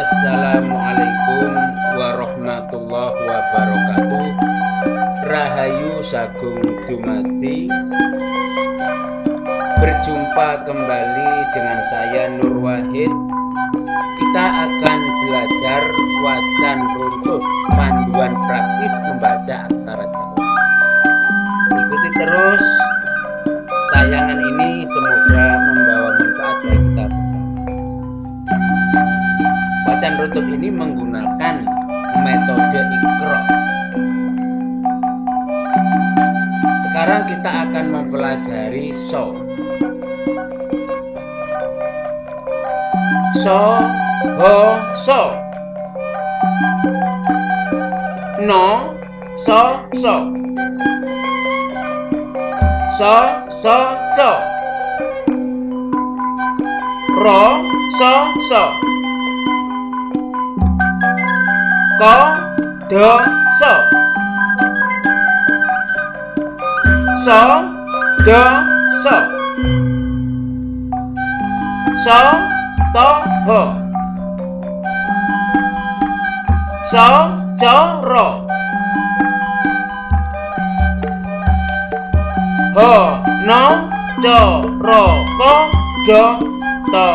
Assalamualaikum warahmatullahi wabarakatuh. Rahayu sagung dumadi. Berjumpa kembali dengan saya Nur Wahid. Kita akan belajar wacan runtut, panduan praktis membaca aksara Jawa. Ikuti terus tayangan ini, semoga membawa manfaat bagi kita bersama. Wacan runtut ini menggunakan metode Iqra. Sekarang kita akan mempelajari so. So, ho, so. No, so, so. So, so, so. Ro, so, so. Ko, do, so. So, do, so. So, to, ho. So, jo, ro. Ho, no, jo, ro, ko, do, to,